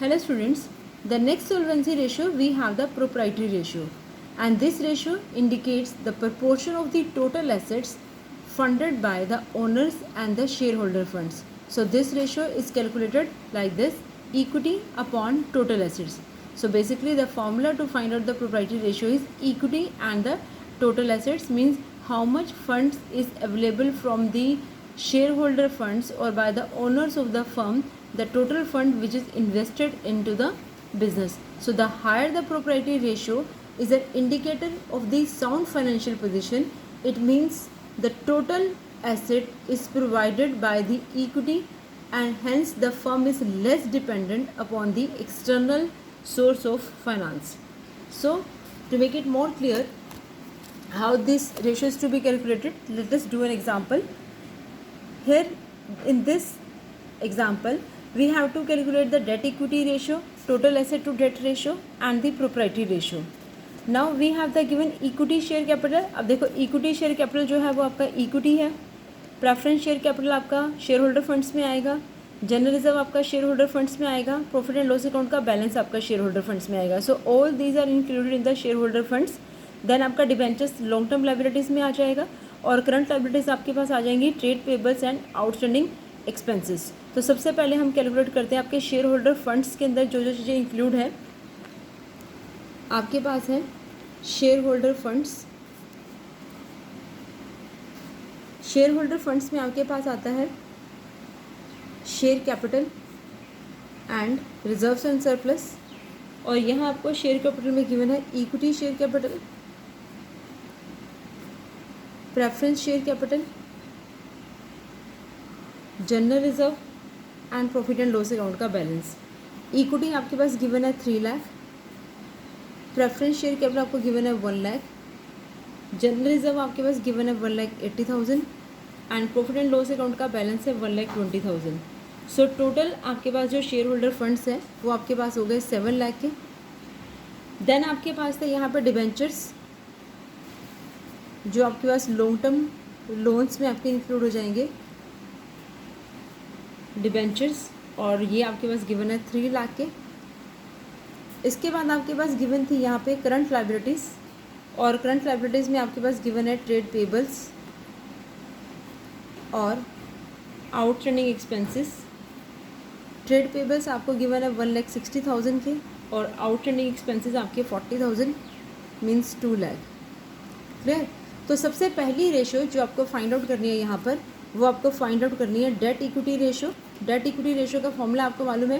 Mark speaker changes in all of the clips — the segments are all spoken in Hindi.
Speaker 1: Hello students, the next solvency ratio we have the proprietary ratio, and this ratio indicates the proportion of the total assets funded by the owners and the shareholder funds. So this ratio is calculated like this: equity upon total assets. So basically the formula to find out the proprietary ratio is equity and the total assets, means how much funds is available from the shareholder funds or by the owners of the firm, the total fund which is invested into the business. So the higher the proprietary ratio is an indicator of the sound financial position. It means the total asset is provided by the equity, and hence the firm is less dependent upon the external source of finance. So to make it more clear how this ratio is to be calculated, let us do an example. Here in this example we have to calculate the debt equity ratio, total asset to debt ratio and the proprietary ratio. Now we have the given equity share capital. अब देखो equity share capital जो है वो आपका equity है, प्रेफरेंस शेयर कैपिटल आपका शेयर होल्डर फंड्स में आएगा, जनरल रिजर्व आपका शेयर होल्डर फंड्स में आएगा, प्रॉफिट एंड लॉस अकाउंट का बैलेंस आपका शेयर होल्डर फंड्स में आएगा. So all these are included in the share holder funds. Then आपका डिबेंचर्स लॉन्ग टर्म लाइबिलिटीज़ में आ जाएगा और करंट लाइबिलिटीज़ आपके पास आ जाएंगी trade payables and outstanding expenses. तो सबसे पहले हम कैलकुलेट करते हैं आपके शेयर होल्डर फंड्स के अंदर जो जो चीज़ें इंक्लूड है. आपके पास है share holder funds. Share holder funds में आपके पास आता है share capital and reserves and surplus, और यहाँ आपको शेयर कैपिटल में गिवन है equity share capital, preference share capital, general reserve and profit and loss account का बैलेंस. इक्विटी आपके पास गिवन है 3 लाख, प्रेफरेंस शेयर कैपिटल आपको गिवन है 1 लाख, जनरल रिजर्व आपके पास गिवन है 1,80,000 and profit and loss account का बैलेंस है 1,20,000. सो टोटल आपके पास जो शेयर होल्डर फंड्स हैं वो आपके पास हो गए 7 लाख के. देन आपके पास थे यहाँ पर डिबेंचर्स जो आपके पास लॉन्ग टर्म लोन्स में आपके इंक्लूड हो जाएंगे डिबेंचर्स, और ये आपके पास गिवन है 3 लाख के. इसके बाद आपके पास गिवन थी यहाँ पे करंट लाइबिलिटीज़, और करंट लाइबिलिटीज़ में आपके पास गिवन है ट्रेड पेबल्स और आउटस्टैंडिंग एक्सपेंसेस. ट्रेड पेबल्स आपको गिवन है 1,60,000 के और आउटस्टैंडिंग एक्सपेंसेस आपके 40,000 मीन्स 2 लाख. क्लियर. तो सबसे पहली रेशो जो आपको फाइंड आउट करनी है यहाँ पर, वो आपको फाइंड आउट करनी है debt equity ratio. Debt equity ratio का फॉर्मूला आपको मालूम है,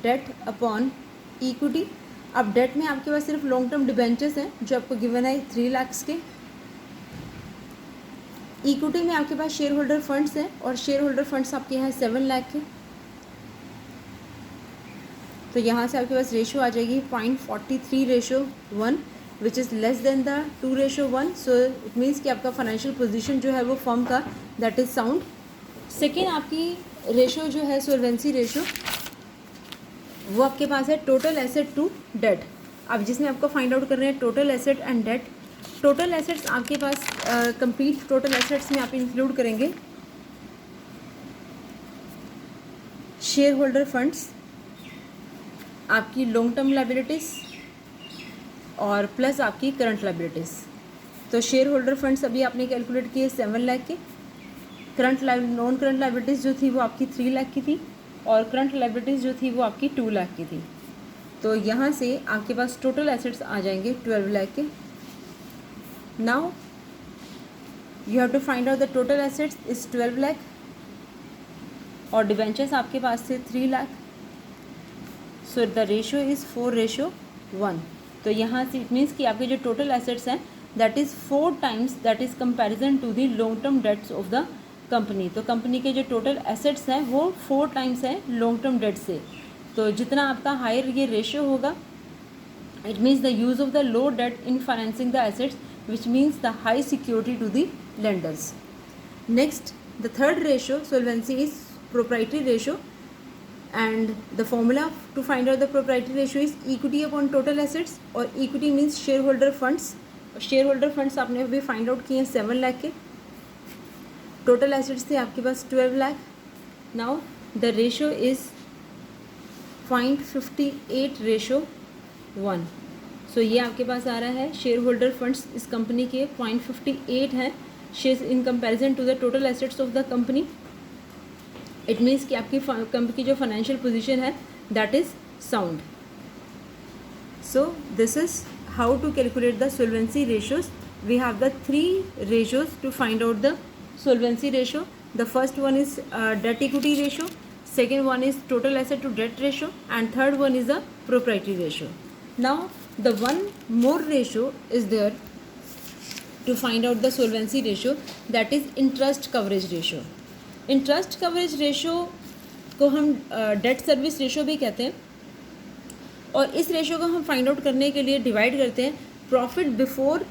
Speaker 1: डेट अपॉन इक्विटी. अब डेट में आपके पास सिर्फ लॉन्ग टर्म डिबेंचर्स हैं जो आपको गिवन है 3 लाख के. इक्विटी में आपके पास शेयर होल्डर फंड्स हैं और शेयर होल्डर फंड्स आपके यहाँ 7 लाख के. तो यहाँ से आपके पास रेशो आ जाएगी 0.43:1 which is less than the 2:1. So it means कि आपका फाइनेंशियल पोजीशन जो है वो फर्म का दैट इज़ साउंड. सेकेंड आपकी रेशो जो है सोल्वेंसी रेशो, वो आपके पास है टोटल एसेट टू डेट. अब जिसमें आपको फाइंड आउट कर रहे हैं total asset and debt. Total assets आपके पास कंप्लीट टोटल एसेट्स में आप इंक्लूड करेंगे शेयर होल्डर फंड्स, आपकी लॉन्ग टर्म लाइबिलिटीज़ और प्लस आपकी करंट लाइबिलिटीज़. तो शेयर होल्डर फंड्स अभी आपने कैलकुलेट किए 7 लाख के. करंट नॉन करंट लाइबिलिटीज़ जो थी वो आपकी 3 लाख की थी और करंट लाइबिलिटीज़ जो थी वो आपकी 2 लाख की थी. तो यहाँ से आपके पास टोटल एसेट्स आ जाएंगे 12 लाख के. Now you have to find out the total assets is 12 lakh और डिबेंचर्स आपके पास थे 3 lakh. So the ratio is 4:1. तो यहाँ से इट मीन्स कि आपके जो टोटल एसेट्स हैं that is 4 times that is comparison to the long term debts of the company. तो कंपनी के जो टोटल एसेट्स हैं वो 4 टाइम्स हैं लॉन्ग टर्म डेट से. तो जितना आपका हायर ये रेशियो होगा, it means the use of the low debt in financing the assets which means the high security to the lenders. Next the third ratio solvency is proprietary ratio, and the formula to find out the proprietary ratio is equity upon total assets, और equity means shareholder funds. shareholder funds आपने अभी फाइंड आउट किए हैं 7 लाख के. टोटल एसेट्स थे आपके पास 12 lakh. Now the ratio is 0.58:1। So ये आपके पास आ रहा है शेयर होल्डर फंड्स इस कंपनी के 0.58 है share in comparison to the total assets of the company. It means कि आपकी कंपनी की जो फाइनेंशियल पोजीशन है that is sound. So this is how to calculate the solvency ratios. We have the 3 ratios to find out the solvency ratio. The first one is debt equity ratio, second one is total asset to debt ratio, and third one is the proprietary ratio. Now the one more ratio is there to find out the solvency ratio, that is interest coverage ratio. Interest coverage ratio को हम debt service ratio भी कहते हैं, और इस रेशियो को हम फाइंड आउट करने के लिए डिवाइड करते हैं profit before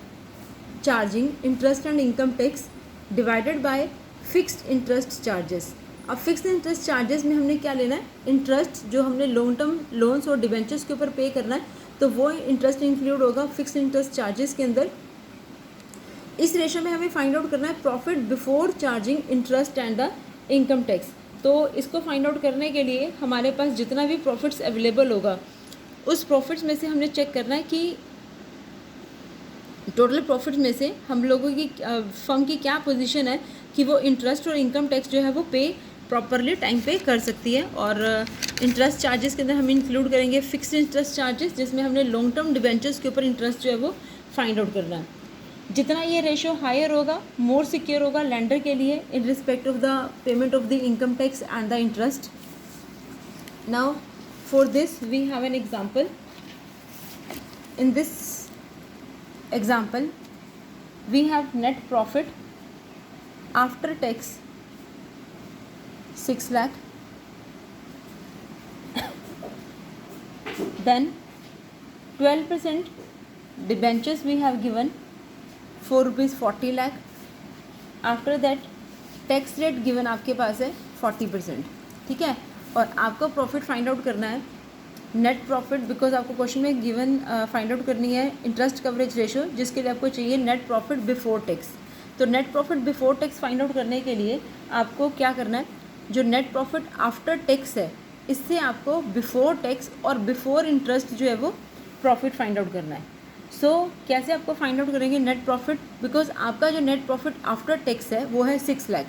Speaker 1: charging interest and income tax divided by fixed interest charges. अब फिक्स्ड इंटरेस्ट चार्जेस में हमने क्या लेना है, इंटरेस्ट जो हमने लॉन्ग टर्म लोन्स और डिबेंचर्स के ऊपर पे करना है, तो वो इंटरेस्ट इंक्लूड होगा फिक्स्ड इंटरेस्ट चार्जेस के अंदर। इस रेशियो में हमें फाइंड आउट करना है profit before charging interest and the income tax. तो इसको फाइंड आउट करने के लिए हमारे पास जितना भी प्रॉफिट्स अवेलेबल होगा उस प्रॉफिट्स में से हमने चेक करना है कि टोटल प्रॉफिट्स में से हम लोगों की फर्म की क्या पोजीशन है कि वो इंटरेस्ट और इनकम टैक्स जो है वो पे प्रॉपरली टाइम पे कर सकती है। और इंटरेस्ट चार्जेस के अंदर हम इंक्लूड करेंगे फिक्स्ड इंटरेस्ट चार्जेस, जिसमें हमने लॉन्ग टर्म डिबेंचर्स के ऊपर इंटरेस्ट जो है वो फाइंड आउट करना है। जितना ये रेशियो हायर होगा मोर सिक्योर होगा लेंडर के लिए in respect of the payment of the income tax and the interest. Now for this we have an example. In this example we have net profit after tax 6 lakh, then 12% debentures we have given 4 rupees 40 lakh, after that tax rate given आपके पास है 40%, ठीक है। और आपको प्रॉफिट फाइंड आउट करना है नेट प्रॉफिट, बिकॉज आपको क्वेश्चन में गिवन फाइंड आउट करनी है इंटरेस्ट कवरेज रेशियो, जिसके लिए आपको चाहिए नेट प्रॉफिट बिफोर टैक्स। तो net profit before tax find out करने के लिए आपको क्या करना है, जो नेट प्रॉफिट आफ्टर टैक्स है इससे आपको बिफोर टैक्स और बिफोर इंटरेस्ट जो है वो प्रॉफिट फाइंड आउट करना है। सो कैसे आपको फाइंड आउट करेंगे नेट प्रॉफिट, बिकॉज आपका जो नेट प्रॉफिट आफ्टर टैक्स है वो है 6 lakh.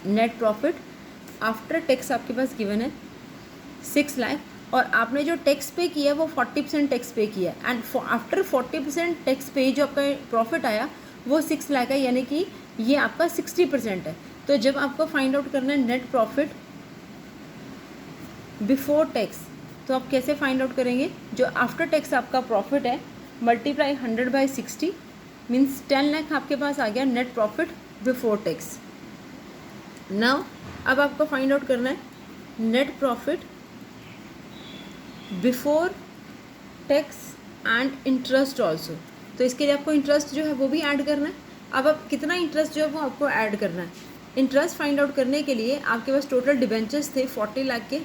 Speaker 1: Net profit after tax आपके पास गिवन है 6 लाख, और आपने जो टैक्स पे किया है वो 40% टैक्स पे किया है, एंड आफ्टर 40% टैक्स पे जो आपका प्रॉफिट आया वो 6 लाख है, यानी कि ये आपका 60% है। तो जब आपको फाइंड आउट करना है नेट प्रॉफिट बिफोर टैक्स, तो आप कैसे फाइंड आउट करेंगे, जो आफ्टर टैक्स आपका प्रॉफिट है मल्टीप्लाई 100/60 मीन्स 10 लाख आपके पास आ गया net profit before tax. Now अब आपको फाइंड आउट करना है net profit before tax and interest also. तो इसके लिए आपको इंटरेस्ट जो है वो भी ऐड करना है। अब आप कितना इंटरेस्ट जो है वो आपको ऐड करना है। इंटरेस्ट फाइंड आउट करने के लिए आपके पास टोटल डिबेंचर्स थे 40 लाख के,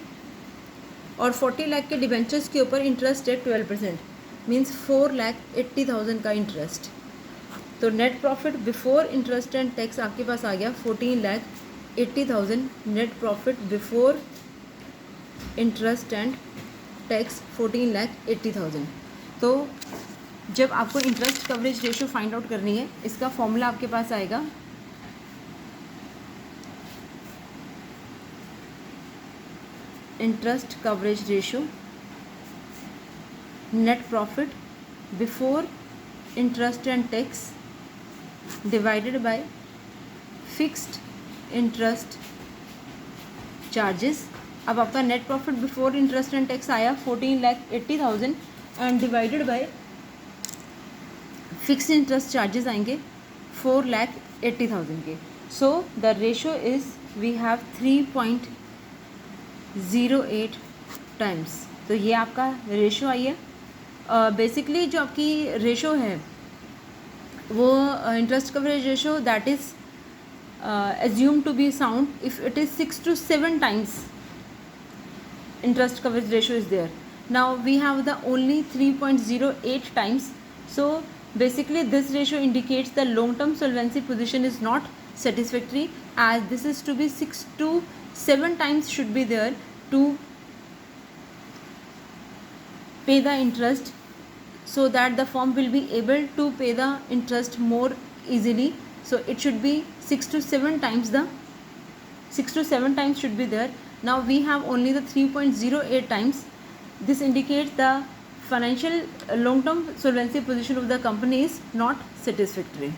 Speaker 1: और 40 लाख के डिबेंचर्स के ऊपर इंटरेस्ट है 12% मीन्स 4,80,000 का इंटरेस्ट। तो net profit before interest and tax आपके पास आ गया 14,80,000 net profit before interest and tax 14,80,000। तो जब आपको interest coverage ratio find out करनी है, इसका फॉर्मूला आपके पास आएगा interest coverage ratio net profit before interest and tax divided by fixed interest charges. अब आपका net profit before interest and tax आया 14,80,000 and divided by fixed interest charges आएंगे 4,80,000 के। सो the ratio is we have 3.08 times. तो ये आपका रेशियो आई है। बेसिकली जो आपकी रेशियो है वो interest coverage ratio that is assumed to be sound if it is 6 to 7 times interest coverage ratio is there. Now we have the only 3.08 times. So basically this ratio indicates the long term solvency position is not satisfactory, as this is to be 6 to 7 times should be there to pay the interest, so that the firm will be able to pay the interest more easily. So it should be 6 to 7 times should be there. Now we have only the 3.08 times. This indicates the financial long term solvency position of the company is not satisfactory.